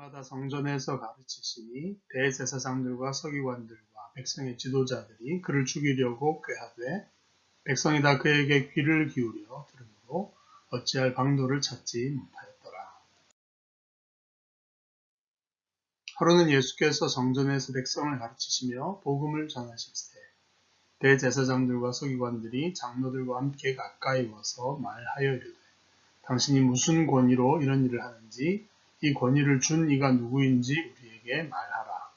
날마다 성전에서 가르치시니 대제사장들과 서기관들과 백성의 지도자들이 그를 죽이려고 꾀하되 백성이 다 그에게 귀를 기울여 들으므로 어찌할 방도를 찾지 못하였더라. 하루는 예수께서 성전에서 백성을 가르치시며 복음을 전하실세 대제사장들과 서기관들이 장로들과 함께 가까이 와서 말하여 이르되 당신이 무슨 권위로 이런 일을 하는지 이 권위를 준 이가 누구인지 우리에게 말하라.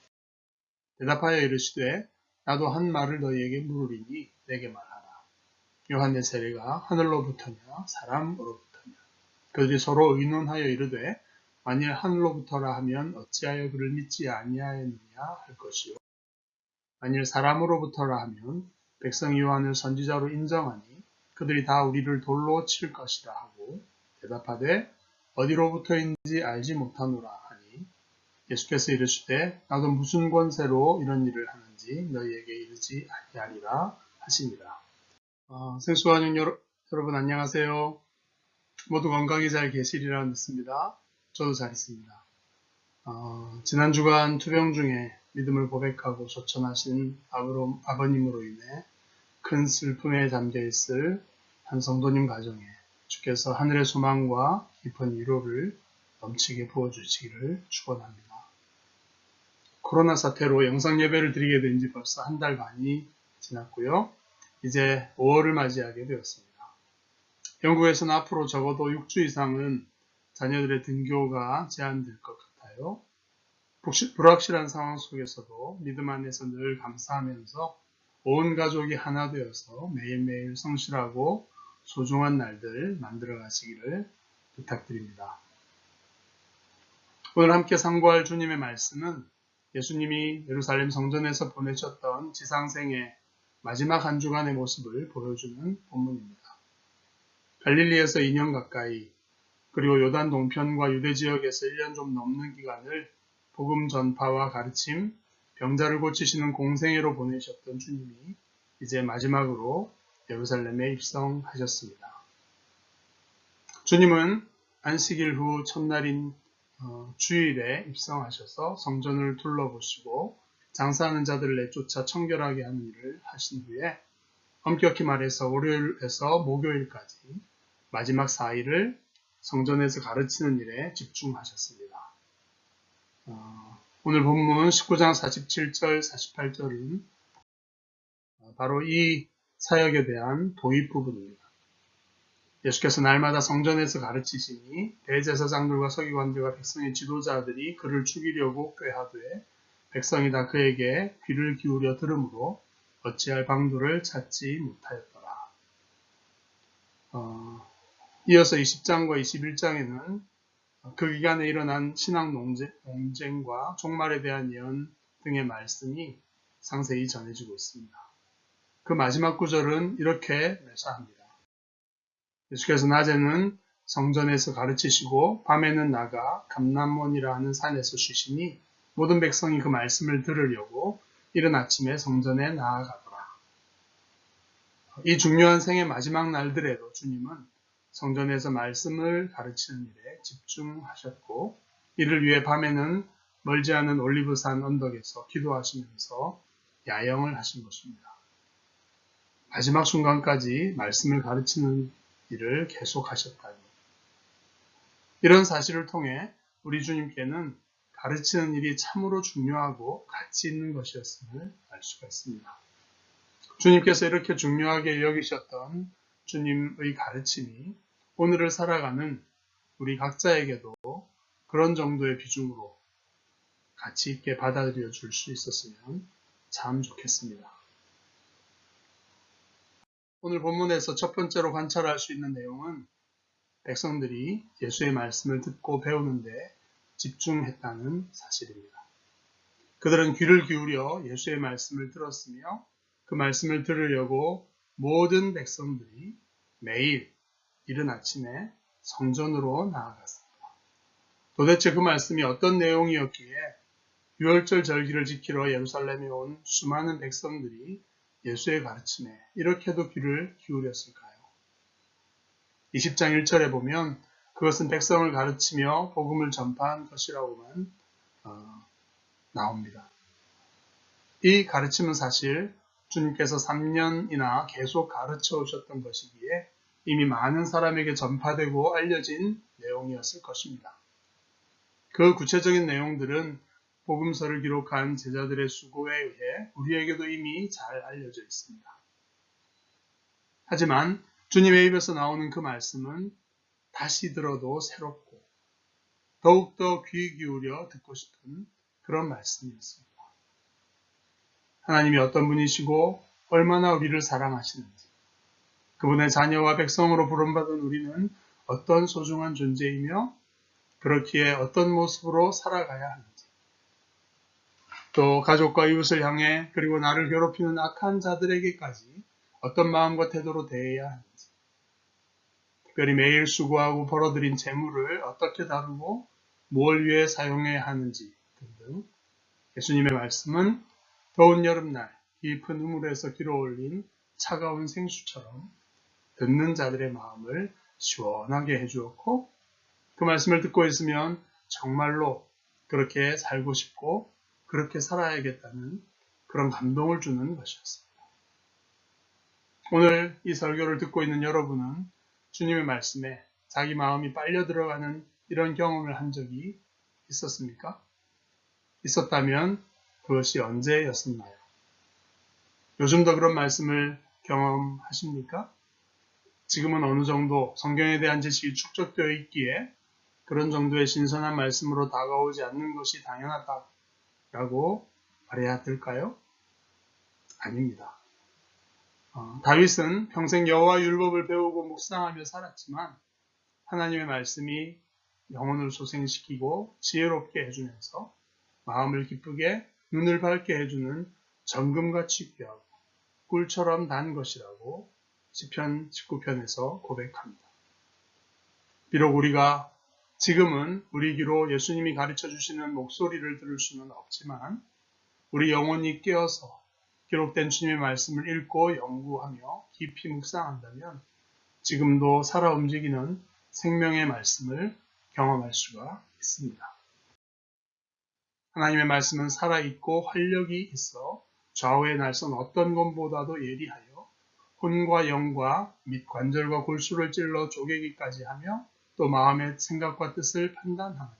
대답하여 이르시되 나도 한 말을 너희에게 물으리니 내게 말하라. 요한의 세례가 하늘로부터냐 사람으로부터냐. 그들이 서로 의논하여 이르되 만일 하늘로부터라 하면 어찌하여 그를 믿지 아니하였느냐 할 것이요. 만일 사람으로부터라 하면 백성이 요한을 선지자로 인정하니 그들이 다 우리를 돌로 칠 것이라 하고 대답하되 어디로부터인지 알지 못하노라 하니 예수께서 이르시되 나도 무슨 권세로 이런 일을 하는지 너희에게 이르지 아니하리라 하시니라. 생수가족 여러분 안녕하세요. 모두 건강히 잘 계시리라 믿습니다. 저도 잘 있습니다. 지난 주간 투병 중에 믿음을 고백하고 소천하신 아버님으로 인해 큰 슬픔에 잠겨있을 한 성도님 가정에 주께서 하늘의 소망과 깊은 위로를 넘치게 부어주시기를 축원합니다. 코로나 사태로 영상 예배를 드리게 된 지 벌써 한 달 반이 지났고요. 이제 5월을 맞이하게 되었습니다. 영국에서는 앞으로 적어도 6주 이상은 자녀들의 등교가 제한될 것 같아요. 불확실한 상황 속에서도 믿음 안에서 늘 감사하면서 온 가족이 하나 되어서 매일매일 성실하고 소중한 날들 만들어 가시기를 부탁드립니다. 오늘 함께 상고할 주님의 말씀은 예수님이 예루살렘 성전에서 보내셨던 지상생의 마지막 한 주간의 모습을 보여주는 본문입니다. 갈릴리에서 2년 가까이 그리고 요단 동편과 유대 지역에서 1년 좀 넘는 기간을 복음 전파와 가르침, 병자를 고치시는 공생애로 보내셨던 주님이 이제 마지막으로 예루살렘에 입성하셨습니다. 주님은 안식일 후 첫날인 주일에 입성하셔서 성전을 둘러보시고 장사하는 자들을 내쫓아 청결하게 하는 일을 하신 후에 엄격히 말해서 월요일에서 목요일까지 마지막 4일을 성전에서 가르치는 일에 집중하셨습니다. 오늘 본문 19장 47절 48절은 바로 이 사역에 대한 도입 부분입니다. 예수께서 날마다 성전에서 가르치시니 대제사장들과 서기관들과 백성의 지도자들이 그를 죽이려고 꾀하되 백성이 다 그에게 귀를 기울여 들으므로 어찌할 방도를 찾지 못하였더라. 이어서 20장과 21장에는 그 기간에 일어난 신학 논쟁과 종말에 대한 예언 등의 말씀이 상세히 전해지고 있습니다. 그 마지막 구절은 이렇게 묘사합니다. 예수께서 낮에는 성전에서 가르치시고 밤에는 나가 감람몬이라 하는 산에서 쉬시니 모든 백성이 그 말씀을 들으려고 이른 아침에 성전에 나아가더라. 이 중요한 생의 마지막 날들에도 주님은 성전에서 말씀을 가르치는 일에 집중하셨고 이를 위해 밤에는 멀지 않은 올리브산 언덕에서 기도하시면서 야영을 하신 것입니다. 마지막 순간까지 말씀을 가르치는 일을 계속하셨다니. 이런 사실을 통해 우리 주님께는 가르치는 일이 참으로 중요하고 가치 있는 것이었음을 알 수가 있습니다. 주님께서 이렇게 중요하게 여기셨던 주님의 가르침이 오늘을 살아가는 우리 각자에게도 그런 정도의 비중으로 가치 있게 받아들여 줄 수 있었으면 참 좋겠습니다. 오늘 본문에서 첫 번째로 관찰할 수 있는 내용은 백성들이 예수의 말씀을 듣고 배우는데 집중했다는 사실입니다. 그들은 귀를 기울여 예수의 말씀을 들었으며 그 말씀을 들으려고 모든 백성들이 매일 이른 아침에 성전으로 나아갔습니다. 도대체 그 말씀이 어떤 내용이었기에 유월절 절기를 지키러 예루살렘에 온 수많은 백성들이 예수의 가르침에 이렇게도 귀를 기울였을까요? 20장 1절에 보면 그것은 백성을 가르치며 복음을 전파한 것이라고만 나옵니다. 이 가르침은 사실 주님께서 3년이나 계속 가르쳐 오셨던 것이기에 이미 많은 사람에게 전파되고 알려진 내용이었을 것입니다. 그 구체적인 내용들은 복음서를 기록한 제자들의 수고에 의해 우리에게도 이미 잘 알려져 있습니다. 하지만 주님의 입에서 나오는 그 말씀은 다시 들어도 새롭고 더욱더 귀 기울여 듣고 싶은 그런 말씀이었습니다. 하나님이 어떤 분이시고 얼마나 우리를 사랑하시는지, 그분의 자녀와 백성으로 부름받은 우리는 어떤 소중한 존재이며 그렇기에 어떤 모습으로 살아가야 하는지, 또 가족과 이웃을 향해 그리고 나를 괴롭히는 악한 자들에게까지 어떤 마음과 태도로 대해야 하는지, 특별히 매일 수고하고 벌어들인 재물을 어떻게 다루고 뭘 위해 사용해야 하는지 등등 예수님의 말씀은 더운 여름날 깊은 우물에서 길어올린 차가운 생수처럼 듣는 자들의 마음을 시원하게 해주었고 그 말씀을 듣고 있으면 정말로 그렇게 살고 싶고 그렇게 살아야겠다는 그런 감동을 주는 것이었습니다. 오늘 이 설교를 듣고 있는 여러분은 주님의 말씀에 자기 마음이 빨려 들어가는 이런 경험을 한 적이 있었습니까? 있었다면 그것이 언제였었나요? 요즘도 그런 말씀을 경험하십니까? 지금은 어느 정도 성경에 대한 지식이 축적되어 있기에 그런 정도의 신선한 말씀으로 다가오지 않는 것이 당연하다라고 말해야 될까요? 아닙니다. 다윗은 평생 여호와 율법을 배우고 묵상하며 살았지만 하나님의 말씀이 영혼을 소생시키고 지혜롭게 해주면서 마음을 기쁘게 눈을 밝게 해주는 정금같이 귀하고 꿀처럼 단 것이라고 시편 19편에서 고백합니다. 비록 우리가 지금은 우리 귀로 예수님이 가르쳐 주시는 목소리를 들을 수는 없지만 우리 영혼이 깨어서 기록된 주님의 말씀을 읽고 연구하며 깊이 묵상한다면 지금도 살아 움직이는 생명의 말씀을 경험할 수가 있습니다. 하나님의 말씀은 살아있고 활력이 있어 좌우의 날선 어떤 것보다도 예리하여 혼과 영과 및 관절과 골수를 찔러 쪼개기까지 하며 또 마음의 생각과 뜻을 판단하는.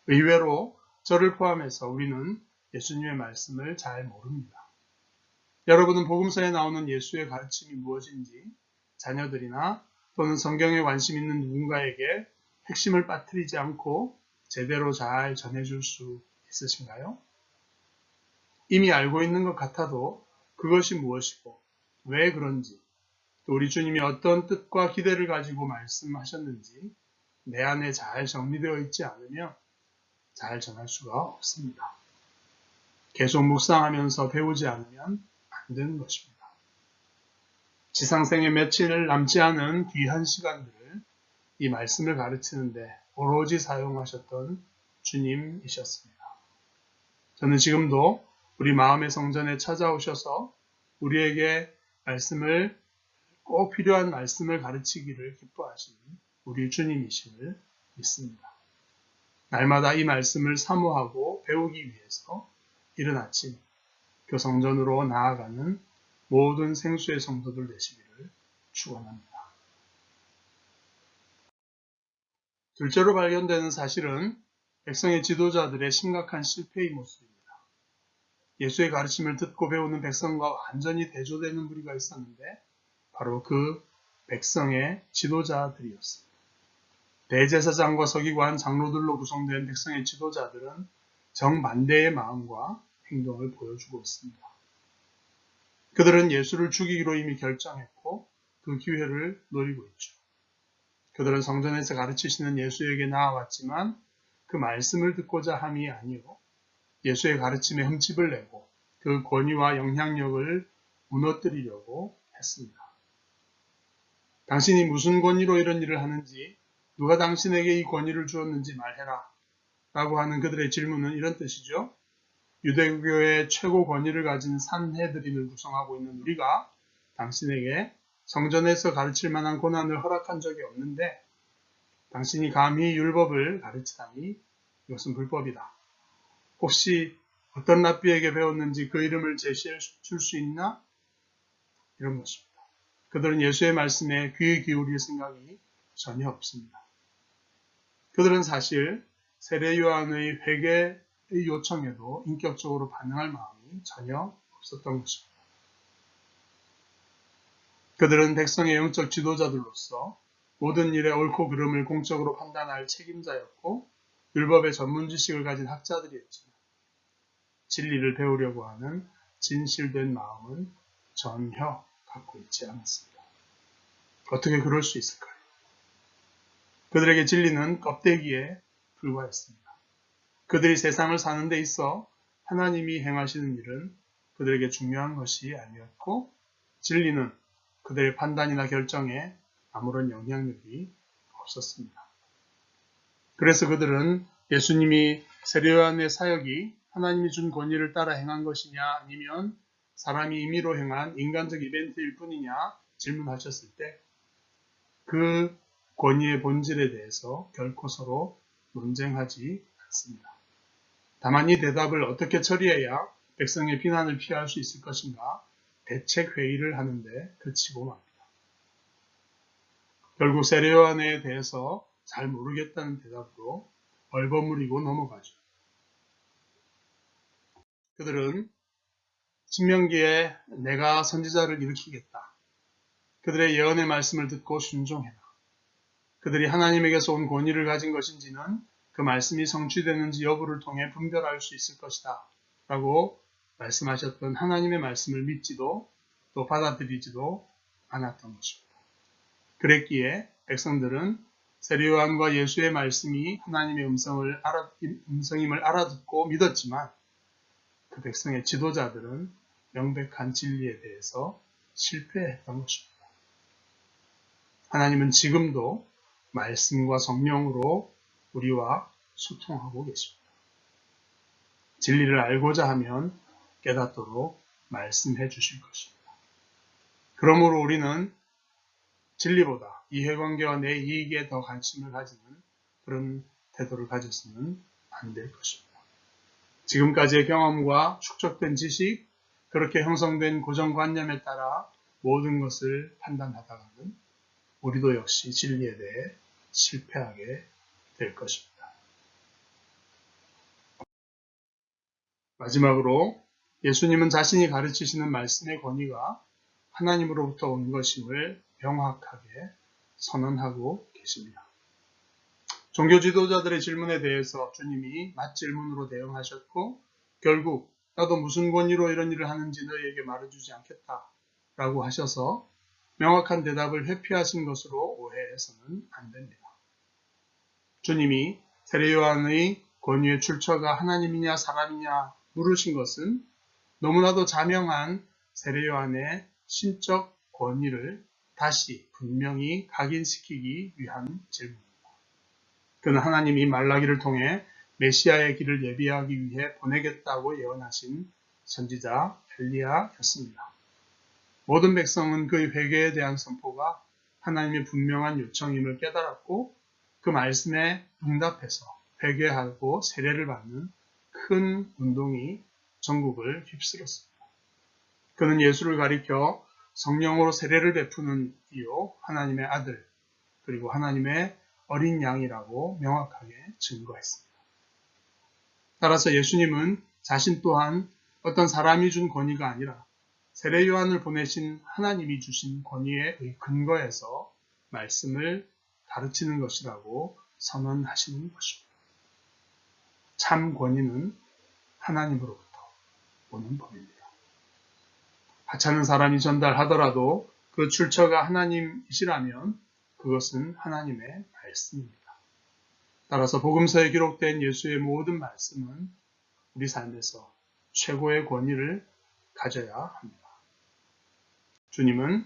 의외로 저를 포함해서 우리는 예수님의 말씀을 잘 모릅니다. 여러분은 복음서에 나오는 예수의 가르침이 무엇인지 자녀들이나 또는 성경에 관심 있는 누군가에게 핵심을 빠뜨리지 않고 제대로 잘 전해줄 수 있으신가요? 이미 알고 있는 것 같아도 그것이 무엇이고 왜 그런지 또 우리 주님이 어떤 뜻과 기대를 가지고 말씀하셨는지 내 안에 잘 정리되어 있지 않으면 잘 전할 수가 없습니다. 계속 묵상하면서 배우지 않으면 안 되는 것입니다. 지상생에 며칠 남지 않은 귀한 시간들을 이 말씀을 가르치는데 오로지 사용하셨던 주님이셨습니다. 저는 지금도 우리 마음의 성전에 찾아오셔서 우리에게 말씀을 꼭 필요한 말씀을 가르치기를 기뻐하시는 우리 주님이심을 믿습니다. 날마다 이 말씀을 사모하고 배우기 위해서 이른 아침 교성전으로 나아가는 모든 생수의 성도들 되시기를 축원합니다. 둘째로 발견되는 사실은 백성의 지도자들의 심각한 실패의 모습입니다. 예수의 가르침을 듣고 배우는 백성과 완전히 대조되는 무리가 있었는데 바로 그 백성의 지도자들이었습니다. 대제사장과 서기관, 장로들로 구성된 백성의 지도자들은 정반대의 마음과 행동을 보여주고 있습니다. 그들은 예수를 죽이기로 이미 결정했고 그 기회를 노리고 있죠. 그들은 성전에서 가르치시는 예수에게 나아왔지만 그 말씀을 듣고자 함이 아니요 예수의 가르침에 흠집을 내고 그 권위와 영향력을 무너뜨리려고 했습니다. 당신이 무슨 권위로 이런 일을 하는지, 누가 당신에게 이 권위를 주었는지 말해라 라고 하는 그들의 질문은 이런 뜻이죠. 유대교의 최고 권위를 가진 산헤드린을 구성하고 있는 우리가 당신에게 성전에서 가르칠 만한 고난을 허락한 적이 없는데 당신이 감히 율법을 가르치다니 이것은 불법이다. 혹시 어떤 랍비에게 배웠는지 그 이름을 제시해 줄 수 있나? 이런 것입니다. 그들은 예수의 말씀에 귀 기울일 생각이 전혀 없습니다. 그들은 사실 세례 요한의 회개의 요청에도 인격적으로 반응할 마음이 전혀 없었던 것입니다. 그들은 백성의 영적 지도자들로서 모든 일의 옳고 그름을 공적으로 판단할 책임자였고 율법의 전문 지식을 가진 학자들이었지만 진리를 배우려고 하는 진실된 마음은 전혀 갖고 있지 않았습니다. 어떻게 그럴 수 있을까요? 그들에게 진리는 껍데기에 불과했습니다. 그들이 세상을 사는 데 있어 하나님이 행하시는 일은 그들에게 중요한 것이 아니었고 진리는 그들의 판단이나 결정에 아무런 영향력이 없었습니다. 그래서 그들은 예수님이 세례 요한의 사역이 하나님이 준 권위를 따라 행한 것이냐 아니면 사람이 임의로 행한 인간적 이벤트일 뿐이냐 질문하셨을 때 그 권위의 본질에 대해서 결코 서로 논쟁하지 않습니다. 다만 이 대답을 어떻게 처리해야 백성의 비난을 피할 수 있을 것인가 대책 회의를 하는데 그치고 맙니다. 결국 세례 요한에 대해서 잘 모르겠다는 대답으로 얼버무리고 넘어가죠. 그들은 신명기에 내가 선지자를 일으키겠다. 그들의 예언의 말씀을 듣고 순종해라. 그들이 하나님에게서 온 권위를 가진 것인지는 그 말씀이 성취되는지 여부를 통해 분별할 수 있을 것이다. 라고 말씀하셨던 하나님의 말씀을 믿지도 또 받아들이지도 않았던 것입니다. 그랬기에 백성들은 세례 요한과 예수의 말씀이 하나님의 음성임을 알아듣고 믿었지만 그 백성의 지도자들은 명백한 진리에 대해서 실패했던 것입니다. 하나님은 지금도 말씀과 성령으로 우리와 소통하고 계십니다. 진리를 알고자 하면 깨닫도록 말씀해 주실 것입니다. 그러므로 우리는 진리보다 이해관계와 내 이익에 더 관심을 가지는 그런 태도를 가졌으면 안 될 것입니다. 지금까지의 경험과 축적된 지식, 그렇게 형성된 고정관념에 따라 모든 것을 판단하다가는 우리도 역시 진리에 대해 실패하게 될 것입니다. 마지막으로 예수님은 자신이 가르치시는 말씀의 권위가 하나님으로부터 온 것임을 명확하게 선언하고 계십니다. 종교 지도자들의 질문에 대해서 주님이 맞질문으로 대응하셨고 결국 나도 무슨 권위로 이런 일을 하는지 너희에게 말해주지 않겠다 라고 하셔서 명확한 대답을 회피하신 것으로 오해해서는 안 됩니다. 주님이 세례 요한의 권위의 출처가 하나님이냐 사람이냐 물으신 것은 너무나도 자명한 세례 요한의 신적 권위를 다시 분명히 각인시키기 위한 질문입니다. 그는 하나님이 말라기를 통해 메시아의 길을 예비하기 위해 보내겠다고 예언하신 선지자 엘리야였습니다. 모든 백성은 그의 회개에 대한 선포가 하나님의 분명한 요청임을 깨달았고 그 말씀에 응답해서 회개하고 세례를 받는 큰 운동이 전국을 휩쓸었습니다. 그는 예수를 가리켜 성령으로 세례를 베푸는 이요 하나님의 아들 그리고 하나님의 어린 양이라고 명확하게 증거했습니다. 따라서 예수님은 자신 또한 어떤 사람이 준 권위가 아니라 세례 요한을 보내신 하나님이 주신 권위의 근거에서 말씀을 가르치는 것이라고 선언하시는 것입니다. 참 권위는 하나님으로부터 오는 법입니다. 하찮은 사람이 전달하더라도 그 출처가 하나님이시라면 그것은 하나님의 말씀입니다. 따라서 복음서에 기록된 예수의 모든 말씀은 우리 삶에서 최고의 권위를 가져야 합니다. 주님은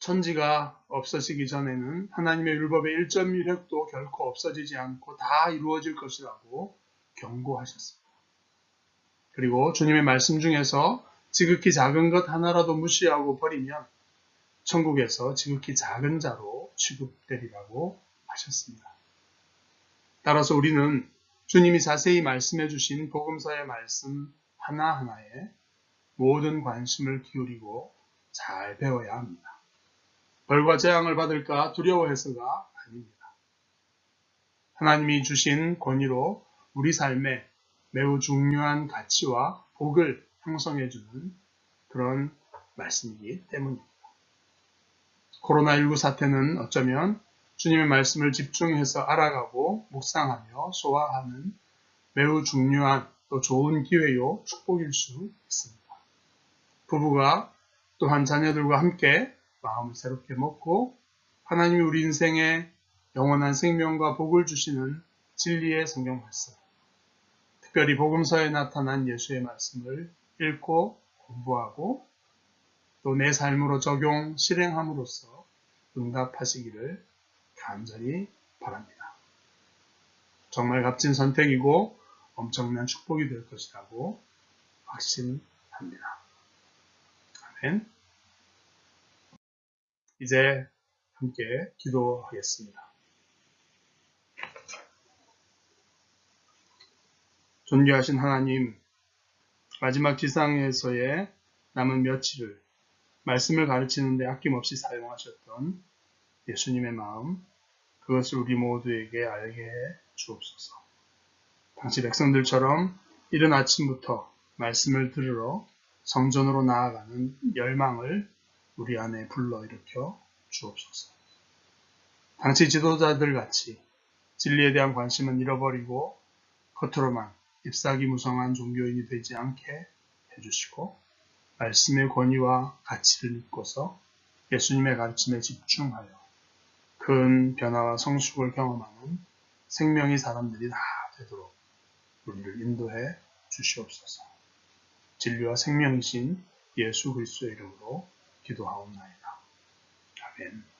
천지가 없어지기 전에는 하나님의 율법의 1.1획도 결코 없어지지 않고 다 이루어질 것이라고 경고하셨습니다. 그리고 주님의 말씀 중에서 지극히 작은 것 하나라도 무시하고 버리면 천국에서 지극히 작은 자로 취급되리라고 하셨습니다. 따라서 우리는 주님이 자세히 말씀해 주신 복음서의 말씀 하나하나에 모든 관심을 기울이고 잘 배워야 합니다. 벌과 재앙을 받을까 두려워해서가 아닙니다. 하나님이 주신 권위로 우리 삶에 매우 중요한 가치와 복을 형성해 주는 그런 말씀이기 때문입니다. 코로나19 사태는 어쩌면 주님의 말씀을 집중해서 알아가고 묵상하며 소화하는 매우 중요한 또 좋은 기회요 축복일 수 있습니다. 부부가 또한 자녀들과 함께 마음을 새롭게 먹고 하나님이 우리 인생에 영원한 생명과 복을 주시는 진리의 성경 말씀, 특별히 복음서에 나타난 예수의 말씀을 읽고 공부하고 또 내 삶으로 적용, 실행함으로써 응답하시기를 간절히 바랍니다. 정말 값진 선택이고 엄청난 축복이 될 것이라고 확신합니다. 아멘. 이제 함께 기도하겠습니다. 존귀하신 하나님, 마지막 지상에서의 남은 며칠을 말씀을 가르치는 데 아낌없이 사용하셨던 예수님의 마음, 그것을 우리 모두에게 알게 해 주옵소서. 당시 백성들처럼 이른 아침부터 말씀을 들으러 성전으로 나아가는 열망을 우리 안에 불러일으켜 주옵소서. 당시 지도자들 같이 진리에 대한 관심은 잃어버리고 겉으로만 잎사귀무성한 종교인이 되지 않게 해주시고 말씀의 권위와 가치를 믿고서 예수님의 가르침에 집중하여 큰 변화와 성숙을 경험하는 생명의 사람들이 다 되도록 우리를 인도해 주시옵소서. 진리와 생명이신 예수 그리스도의 이름으로 기도하옵나이다. 아멘.